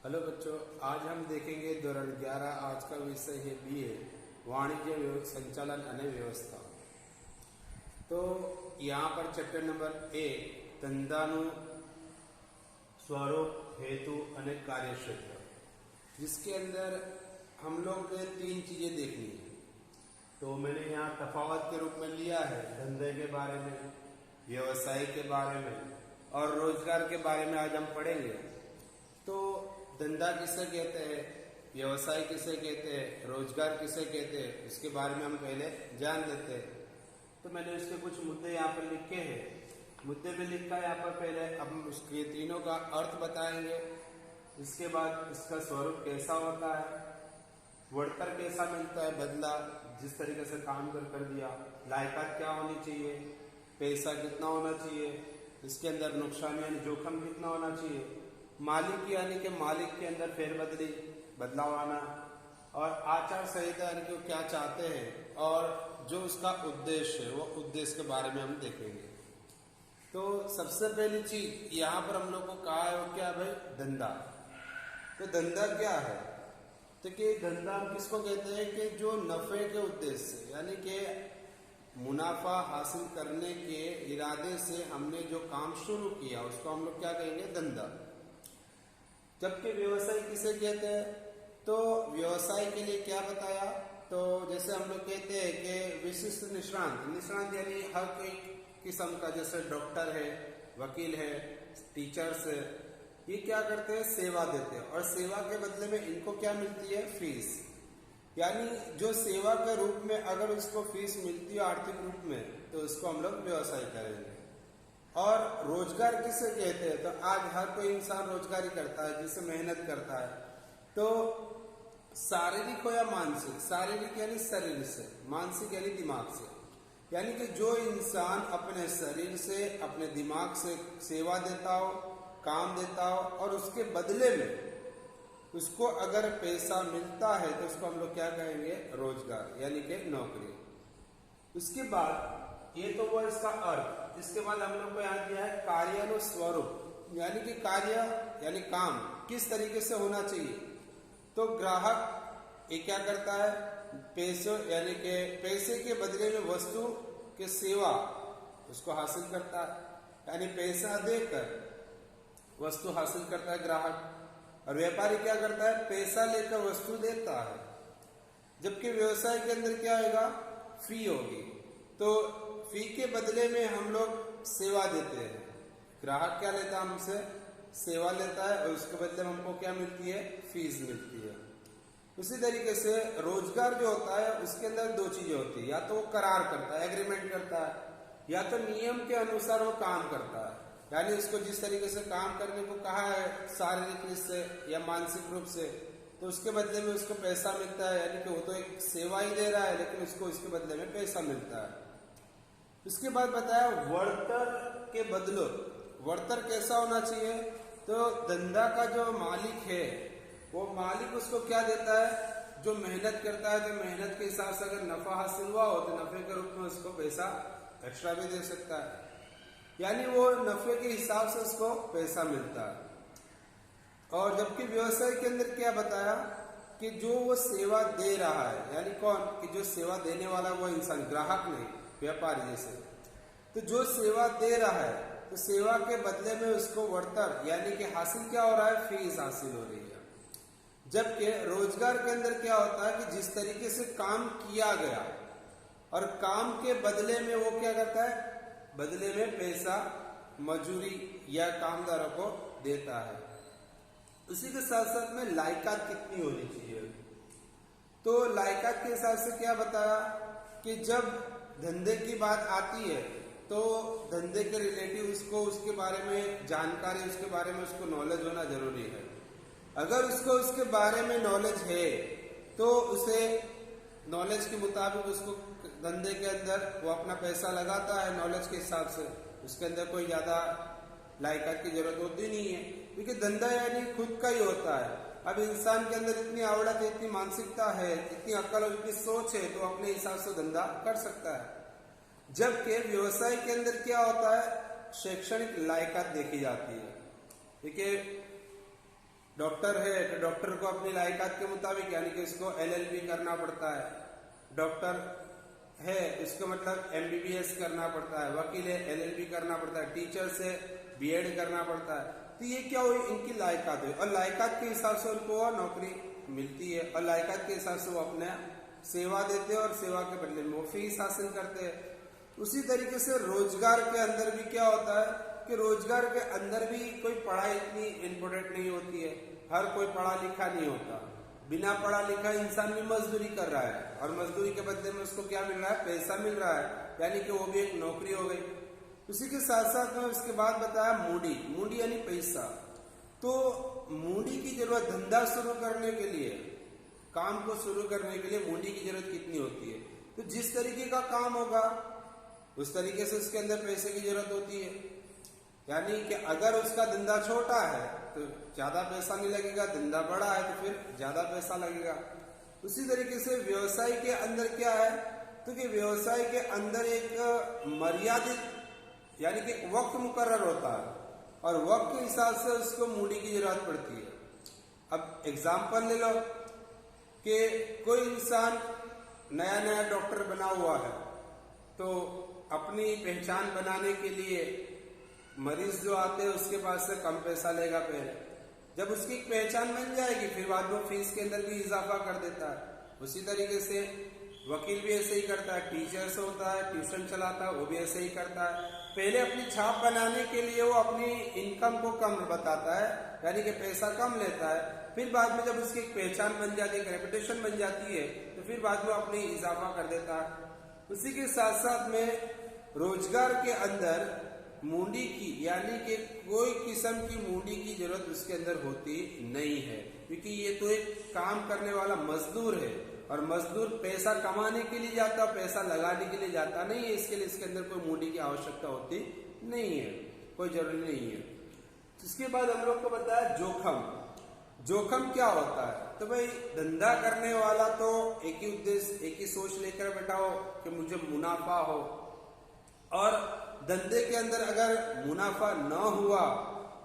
Hello बच्चों, आज हम देखेंगे दौरान 11 आज का विषय है बीए वाणिज्य संचालन अन्य व्यवस्था। तो यहाँ पर चैप्टर नंबर 1 धंधानु स्वरूप हेतु अन्य कार्य क्षेत्र, जिसके अंदर हम लोग ने 3 चीजें देखनी है। तो मैंने यहाँ तफावत के रूप में लिया है धंधे के बारे में, व्यवसाय के बारे में और रोजगार के बारे में आज हम पढ़ेंगे। तो धंधा किसे कहते हैं, व्यवसाय किसे कहते हैं, रोजगार किसे कहते हैं, इसके बारे में हम पहले जान लेते हैं। तो मैंने इसके कुछ मुद्दे यहाँ पर लिखे हैं। मुद्दे में लिखा है यहाँ पर, पहले हम उसके तीनों का अर्थ बताएंगे। इसके बाद इसका स्वरूप कैसा होता है, वर्तर कैसा मिलता है, बदला जिस तरीके से काम कर दिया, लायकात क्या होनी चाहिए, पैसा कितना होना चाहिए, इसके अंदर नुकसान यानी जोखिम कितना होना चाहिए, मालिक यानी कि मालिक के अंदर फेरबदली बदलाव आना, और आचार संहिता यानी कि वो क्या चाहते हैं और जो उसका उद्देश्य है वो उद्देश्य के बारे में हम देखेंगे। तो सबसे पहली चीज यहाँ पर हम लोग को कहा है वो क्या भाई, धंधा। तो धंधा क्या है, तो कि धंधा हम किसको कहते हैं कि जो नफे के उद्देश्य से यानी कि मुनाफा हासिल करने के इरादे से हमने जो काम शुरू किया उसको हम लोग क्या कहेंगे, धंधा। जबकि व्यवसाय किसे कहते हैं, तो व्यवसाय के लिए क्या बताया, तो जैसे हम लोग कहते हैं कि विशिष्ट निष्णांत यानी हर कोई किस्म का, जैसे डॉक्टर है, वकील है, टीचर्स है, ये क्या करते हैं, सेवा देते हैं और सेवा के बदले में इनको क्या मिलती है, फीस। यानी जो सेवा के रूप में अगर उसको फीस मिलती है आर्थिक रूप में, तो उसको हम लोग व्यवसाय करेंगे। और रोजगार किसे कहते हैं, तो आज हर कोई इंसान रोजगारी करता है, जिससे मेहनत करता है। तो शारीरिक हो या मानसिक, शारीरिक यानी शरीर से, मानसिक यानी दिमाग से, यानी कि जो इंसान अपने शरीर से अपने दिमाग से सेवा देता हो, काम देता हो और उसके बदले में उसको अगर पैसा मिलता है तो उसको हम लोग क्या कहेंगे, रोजगार यानी कि नौकरी। उसके बाद ये तो वो इसका अर्थ। इसके बाद हम लोग को याद दिया है कार्यानुस्वरूप, यानी कि कार्य यानी काम किस तरीके से होना चाहिए। तो ग्राहक ये क्या करता है, पैसे यानी कि पैसे के बदले में वस्तु के सेवा उसको हासिल करता है, यानी पैसा देकर वस्तु हासिल करता है ग्राहक। और व्यापारी क्या करता है, पैसा लेकर वस्तु देता है। जबकि व्यवसाय के अंदर क्या आएगा, फी होगी। तो फी के बदले में हम लोग सेवा देते हैं, ग्राहक क्या लेता है हमसे, सेवा लेता है और उसके बदले में हमको क्या मिलती है, फीस मिलती है। उसी तरीके से रोजगार जो होता है उसके अंदर 2 चीजें होती है, या तो वो करार करता है, एग्रीमेंट करता है, या तो नियम के अनुसार वो काम करता है। यानी उसको जिस तरीके से काम करने को कहा है शारीरिक रूप से या मानसिक रूप से, तो उसके बदले में उसको पैसा मिलता है। यानी कि वो तो एक सेवा ही दे रहा है लेकिन उसको इसके बदले में पैसा मिलता है। उसके बाद बताया वर्तर के बदलो, वर्तर कैसा होना चाहिए, तो धंधा का जो मालिक है वो मालिक उसको क्या देता है, जो मेहनत करता है, तो मेहनत के हिसाब से अगर नफा हासिल हुआ हो तो नफे के रूप में उसको पैसा एक्स्ट्रा भी दे सकता है, यानी वो नफे के हिसाब से उसको पैसा मिलता है। और जबकि व्यवसाय के अंदर क्या बताया कि जो वो सेवा दे रहा है, यानी कौन, कि जो सेवा देने वाला वो इंसान, ग्राहक नहीं, व्यापारी जैसे, तो जो सेवा दे रहा है तो सेवा के बदले में उसको वर्तर यानी कि हासिल क्या हो रहा है, फीस हासिल हो रही है। जबकि रोजगार के अंदर क्या होता है कि जिस तरीके से काम किया गया और काम के बदले में वो क्या करता है, बदले में पैसा मजूरी या कामदारों को देता है। उसी के साथ साथ में लायकात कितनी होनी चाहिए, तो लायकात के हिसाब से क्या बताया कि जब धंधे की बात आती है तो धंधे के रिलेटिव उसको उसके बारे में जानकारी, उसके बारे में उसको नॉलेज होना जरूरी है। अगर उसको उसके बारे में नॉलेज है तो उसे नॉलेज के मुताबिक उसको धंधे के अंदर वो अपना पैसा लगाता है नॉलेज के हिसाब से। उसके अंदर कोई ज्यादा लायकात की जरूरत होती नहीं है, क्योंकि धंधा यानी खुद का ही होता है। अब इंसान के अंदर इतनी आवड़त है, इतनी मानसिकता है, इतनी अक्ल और इतनी सोच है, तो अपने हिसाब से धंधा कर सकता है। जबकि व्यवसाय के अंदर क्या होता है, शैक्षणिक लायकात देखी जाती है। देखिए डॉक्टर है तो डॉक्टर को अपनी लायकात के मुताबिक यानी कि इसको LLB करना पड़ता है। डॉक्टर है इसको मतलब MBBS करना पड़ता है। वकील है LLB करना पड़ता है। टीचर्स है B.Ed करना पड़ता है। तो ये क्या हुई, इनकी लायकात हुई और लायकात के हिसाब से उनको नौकरी मिलती है और लायकात के हिसाब से वो अपने सेवा देते हैं और सेवा के बदले में वो फीस हासिल करते हैं। उसी तरीके से रोजगार के अंदर भी क्या होता है कि रोजगार के अंदर भी कोई पढ़ाई इतनी इम्पोर्टेंट नहीं होती है। हर कोई पढ़ा लिखा नहीं होता। बिना पढ़ा लिखा इंसान भी मजदूरी कर रहा है और मजदूरी के बदले में उसको क्या मिल रहा है, पैसा मिल रहा है, यानी कि वो भी एक नौकरी हो गई। उसी के साथ साथ में उसके बाद बताया मूडी। मूडी यानी पैसा। तो मूडी की जरूरत धंधा शुरू करने के लिए, काम को शुरू करने के लिए मूडी की जरूरत कितनी होती है? तो जिस तरीके का काम होगा उस तरीके से उसके अंदर पैसे की जरूरत होती है। यानी कि अगर उसका धंधा छोटा है तो ज्यादा पैसा नहीं लगेगा, धंधा बड़ा है तो फिर ज्यादा पैसा लगेगा। उसी तरीके से व्यवसाय के अंदर क्या है, तो कि व्यवसाय के अंदर एक मर्यादित यानी कि वक्त मुकर्रर होता है और वक्त के हिसाब से उसको मूडी की जरूरत पड़ती है। अब एग्जाम्पल ले लो कि कोई इंसान नया नया डॉक्टर बना हुआ है तो अपनी पहचान बनाने के लिए मरीज जो आते हैं उसके पास से कम पैसा लेगा पहले। जब उसकी पहचान बन जाएगी फिर बाद में फीस के अंदर भी इजाफा कर देता है। उसी तरीके से वकील भी ऐसे ही करता है, टीचर्स होता है, ट्यूशन चलाता है, वो भी ऐसे ही करता है। पहले अपनी छाप बनाने के लिए वो अपनी इनकम को कम बताता है, यानी कि पैसा कम लेता है। फिर बाद में जब उसकी एक पहचान बन जाती है, रेपुटेशन बन जाती है, तो फिर बाद में अपनी इजाफा कर देता है। उसी के साथ साथ में रोजगार के अंदर मूडी की यानी कि कोई किस्म की मूडी की जरूरत उसके अंदर होती नहीं है, क्योंकि ये तो एक काम करने वाला मजदूर है और मजदूर पैसा कमाने के लिए जाता, पैसा लगाने के लिए जाता नहीं है। इसके लिए इसके अंदर कोई मूडी की आवश्यकता होती नहीं है, कोई जरूरी नहीं है। इसके बाद हम लोग को बताया जोखम। जोखम क्या होता है? तो भाई धंधा करने वाला तो एक ही उद्देश्य, एक ही सोच लेकर बैठा हो कि मुझे मुनाफा हो, और धंधे के अंदर अगर मुनाफा न हुआ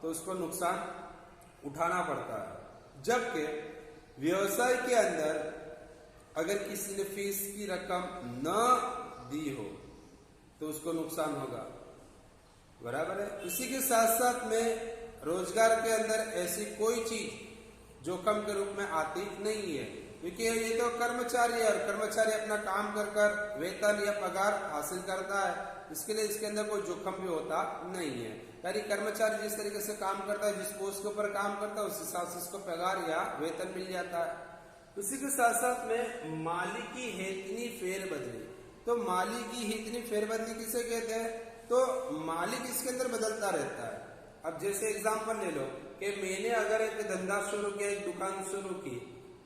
तो उसको नुकसान उठाना पड़ता है। जबकि व्यवसाय के अंदर अगर किसी ने फीस की रकम न दी हो तो उसको नुकसान होगा, बराबर है। इसी के साथ साथ में रोजगार के अंदर ऐसी कोई चीज जोखिम के रूप में आती नहीं है, क्योंकि ये तो कर्मचारी है और कर्मचारी अपना काम कर कर वेतन या पगार हासिल करता है। इसके लिए इसके अंदर कोई जोखिम भी होता नहीं है। यानी कर्मचारी जिस तरीके से काम करता है, जिस पोस्ट के ऊपर काम करता है, उस हिसाब से उसको पगार या वेतन मिल जाता है। उसी के साथ साथ में मालिकी हेतनी फेरबदली। तो मालिकी हेतनी फेरबदली किसे कहते हैं? तो मालिक इसके अंदर बदलता रहता है। अब जैसे एग्जांपल ले लो कि मैंने अगर एक धंधा शुरू किया, एक दुकान शुरू की,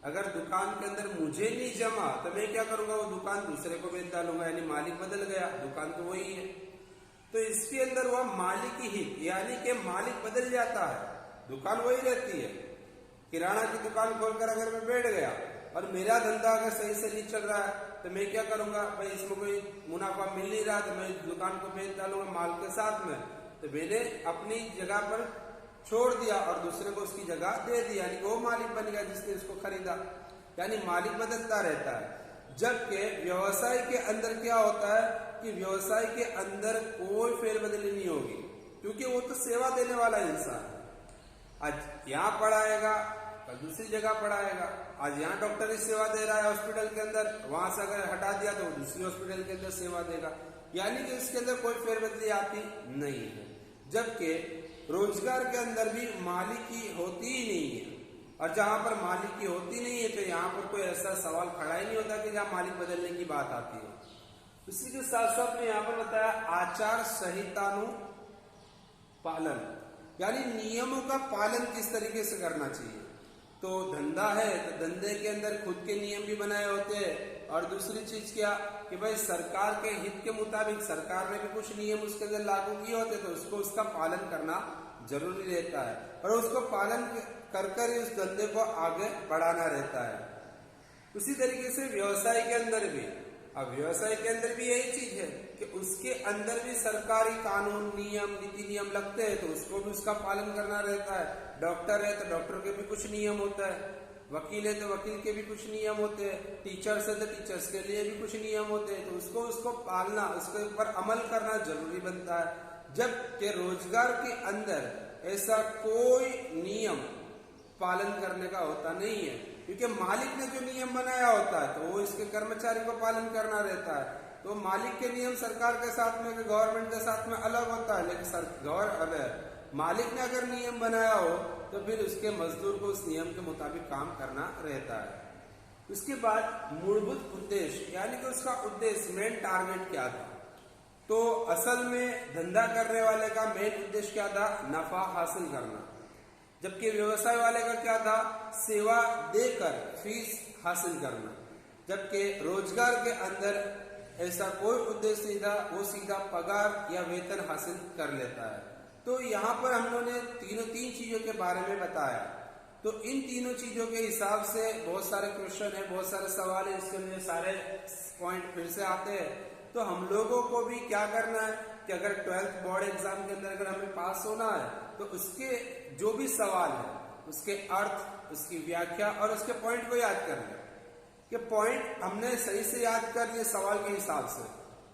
अगर दुकान के अंदर मुझे नहीं जमा तो मैं क्या करूंगा, वो दुकान दूसरे को बेच डालूंगा, यानी मालिक बदल गया, दुकान तो वही है। तो इसके अंदर वह मालिकी हित यानी कि मालिक बदल जाता है, दुकान वही रहती है। किराना की दुकान खोलकर अगर मैं बैठ गया और मेरा धंधा अगर सही से नहीं चल रहा है तो मैं क्या करूंगा, भाई इसमें कोई मुनाफा मिल नहीं रहा तो मैं दुकान को बेच डालूंगा माल के साथ में। तो मैंने अपनी जगह पर छोड़ दिया और दूसरे को उसकी जगह दे दी, यानी वो मालिक बन गया जिसने उसको खरीदा। यानी मालिक बदलता रहता है। जबकि व्यवसाय के अंदर क्या होता है कि व्यवसाय के अंदर कोई फेरबदली नहीं होगी, क्योंकि वो तो सेवा देने वाला इंसान है। आज यहाँ पढ़ाएगा कल दूसरी जगह पढ़ाएगा। आज यहाँ डॉक्टरी सेवा दे रहा है हॉस्पिटल के अंदर, वहां से अगर हटा दिया तो दूसरी हॉस्पिटल के अंदर सेवा देगा। यानी कि इसके अंदर कोई फेरबदली आती नहीं है। जबकि रोजगार के अंदर भी मालिकी होती ही नहीं है, और जहां पर मालिकी होती नहीं है तो यहाँ पर कोई ऐसा सवाल खड़ा ही नहीं होता कि जहाँ मालिक बदलने की बात आती है। इसी के साथ साथ में यहाँ पर बताया आचार संहितानु पालन, यानी नियमों का पालन किस तरीके से करना चाहिए। तो धंधा है तो धंधे के अंदर खुद के नियम भी बनाए होते हैं, और दूसरी चीज क्या कि भाई सरकार के हित के मुताबिक सरकार ने भी कुछ नियम उसके अंदर लागू किए होते, तो उसको उसका पालन करना जरूरी रहता है, और उसको पालन कर कर ही उस धंधे को आगे बढ़ाना रहता है। उसी तरीके से व्यवसाय के अंदर भी, अब व्यवसाय के अंदर भी यही चीज है कि उसके अंदर भी सरकारी कानून नियम नीति नियम लगते हैं, तो उसको भी उसका पालन करना रहता है। डॉक्टर है तो डॉक्टर के भी कुछ नियम होता है, वकील है तो वकील के भी कुछ नियम होते हैं, टीचर्स है तो टीचर्स के लिए भी कुछ नियम होते हैं। तो उसको पालना, उसके ऊपर अमल करना जरूरी बनता है। जबकि रोजगार के अंदर ऐसा कोई नियम पालन करने का होता नहीं है, क्योंकि मालिक ने जो नियम बनाया होता है तो वो इसके कर्मचारी को पालन करना रहता है। तो मालिक के नियम सरकार के साथ में, गवर्नमेंट के साथ में अलग होता है, लेकिन मालिक ने अगर नियम बनाया हो तो फिर उसके मजदूर को उस नियम के मुताबिक काम करना रहता है। उसके बाद मूलभूत उद्देश्य, यानी कि उसका उद्देश्य, मेन टारगेट क्या था। तो असल में धंधा करने वाले का मेन उद्देश्य क्या था, नफा हासिल करना, जबकि व्यवसाय वाले का क्या था, सेवा देकर फीस हासिल करना। जबकि रोजगार के अंदर ऐसा कोई उद्देश्य नहीं था, वो सीधा पगार या वेतन हासिल कर लेता है। तो यहाँ पर हम लोगों ने तीन चीजों के बारे में बताया। तो इन तीनों चीजों के हिसाब से बहुत सारे क्वेश्चन है, बहुत सारे सवाल है, इसके लिए सारे पॉइंट फिर से आते हैं। तो हम लोगों को भी क्या करना है कि अगर 12th बोर्ड एग्जाम के अंदर अगर हमें पास होना है तो उसके जो भी सवाल है उसके अर्थ, उसकी व्याख्या और उसके पॉइंट को याद कर लें कि पॉइंट हमने सही से याद कर लिए सवाल के हिसाब से,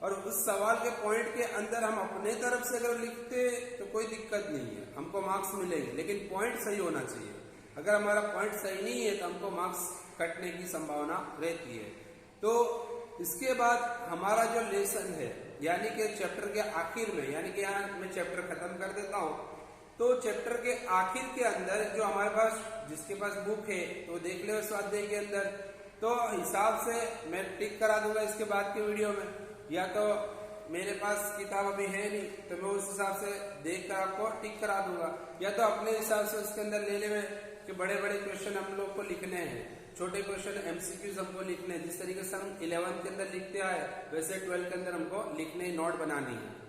और उस सवाल के पॉइंट के अंदर हम अपने तरफ से अगर लिखते तो कोई दिक्कत नहीं है, हमको मार्क्स मिलेंगे, लेकिन पॉइंट सही होना चाहिए। अगर हमारा पॉइंट सही नहीं है तो हमको मार्क्स कटने की संभावना रहती है। तो इसके बाद हमारा जो लेसन है, यानी कि चैप्टर के आखिर में, यानी कि यहाँ मैं चैप्टर खत्म कर देता हूँ। तो चैप्टर के आखिर के अंदर जो हमारे पास, जिसके पास बुक है तो देख ले स्वाध्याय के अंदर, तो हिसाब से मैं टिक करा दूंगा इसके बाद के वीडियो में, या तो मेरे पास किताब अभी है नहीं तो मैं उस हिसाब से देख कर आपको टिक करा दूंगा, या तो अपने हिसाब से उसके अंदर ले ले कि बड़े बड़े क्वेश्चन हम लोग को लिखने हैं, छोटे क्वेश्चन एमसीक्यूज हमको लिखने हैं। जिस तरीके से हम 11th के अंदर लिखते आए वैसे 12th के अंदर हमको लिखने, नोट बनानी है।